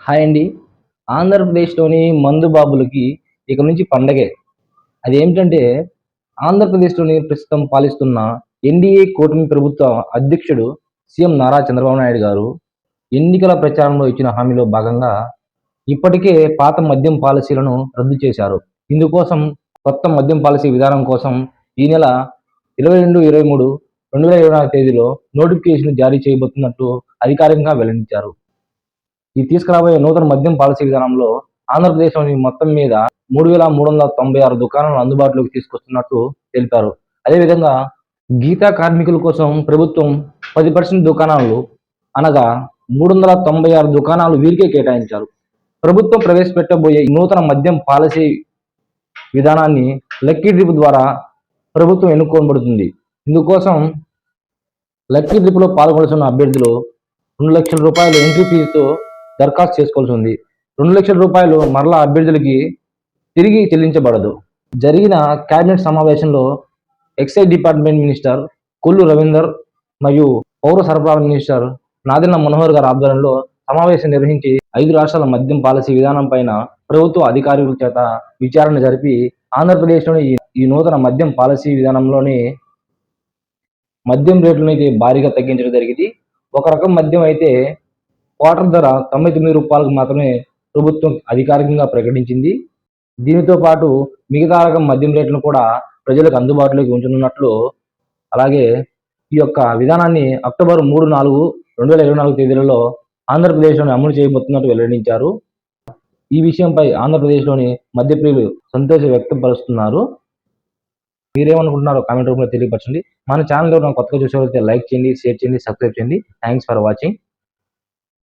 Hi అండి. ఆంధ్రప్రదేశ్‌లోని మందు బాబులకి ఇక నుంచి పండగే. అదేంటంటే ఆంధ్రప్రదేశ్‌లోని ప్రస్తుతం పాలిస్తున్న ఎన్‌డీఏ కూటమి ప్రభుత్వ అధ్యక్షుడు సీఎం నారా చంద్రబాబు నాయుడు గారు ఎన్నికల ప్రచారంలో ఇచ్చిన హామీలో భాగంగా ఇప్పటికే పాత మద్యం పాలసీలను రద్దు చేశారు. ఇందుకోసం కొత్త మద్యం పాలసీ విధానం కోసం ఈ నెల 22, 23, 2024 తేదీలో నోటిఫికేషన్ జారీ చేయబోతున్నట్టు అధికారికంగా వెల్లడించారు. ఈ తీసుకురాబోయే నూతన మద్యం పాలసీ విధానంలో ఆంధ్రప్రదేశ్‌లోని మొత్తం మీద 3,396 దుకాణాలను అందుబాటులోకి తీసుకొస్తున్నట్టు తెలిపారు. అదేవిధంగా గీతా కార్మికుల కోసం ప్రభుత్వం 10% దుకాణాలు అనగా 396 దుకాణాలు వీరికే కేటాయించారు. ప్రభుత్వం ప్రవేశపెట్టబోయే ఈ నూతన మద్యం పాలసీ విధానాన్ని లక్కీ డ్రిప్ ద్వారా ప్రభుత్వం ఎన్నుకోబడుతుంది. ఇందుకోసం లక్కీ డ్రిప్‌లో పాల్గొనాల్సిన అభ్యర్థులు రూ. 2,00,000 ఎంట్రీ ఫీజుతో దరఖాస్తు చేసుకోవాల్సి ఉంది. రూ. 2,00,000 మరలా అభ్యర్థులకి తిరిగి చెల్లించబడదు. జరిగిన కేబినెట్ సమావేశంలో excise department minister Kollu Ravinder మరియు పౌర సరఫరాల మినిస్టర్ నాదెండ్ల మనోహర్ గారి ఆధ్వర్యంలో సమావేశం నిర్వహించి 5 రాష్ట్రాల మద్యం పాలసీ విధానం పైన ప్రభుత్వ అధికారుల చేత విచారణ జరిపి ఆంధ్రప్రదేశ్‌లోని ఈ నూతన మద్యం పాలసీ విధానంలోని మద్యం రేట్లను అయితే భారీగా తగ్గించడం జరిగింది. ఒక రకం మద్యం అయితే క్వార్టర్ ధర రూ. 99కు మాత్రమే ప్రభుత్వం అధికారికంగా ప్రకటించింది. దీనితో పాటు మిగతా రకం మద్యం రేట్లను కూడా ప్రజలకు అందుబాటులోకి ఉంచనున్నట్లు, అలాగే ఈ యొక్క విధానాన్ని అక్టోబర్ 3, 4, 2024 తేదీలలో ఆంధ్రప్రదేశ్‌లోని అమలు చేయబోతున్నట్టు వెల్లడించారు. ఈ విషయంపై ఆంధ్రప్రదేశ్‌లోని మద్యప్రియులు సంతోషం వ్యక్తపరుస్తున్నారు. మీరేమనుకుంటున్నారో కామెంట్ రూపంలో తెలియపరచండి. మన ఛానల్ ఎవరైనా కొత్తగా చూసేవారైతే లైక్ చేయండి, షేర్ చేయండి, సబ్స్క్రైబ్ చేయండి. Thanks for watching.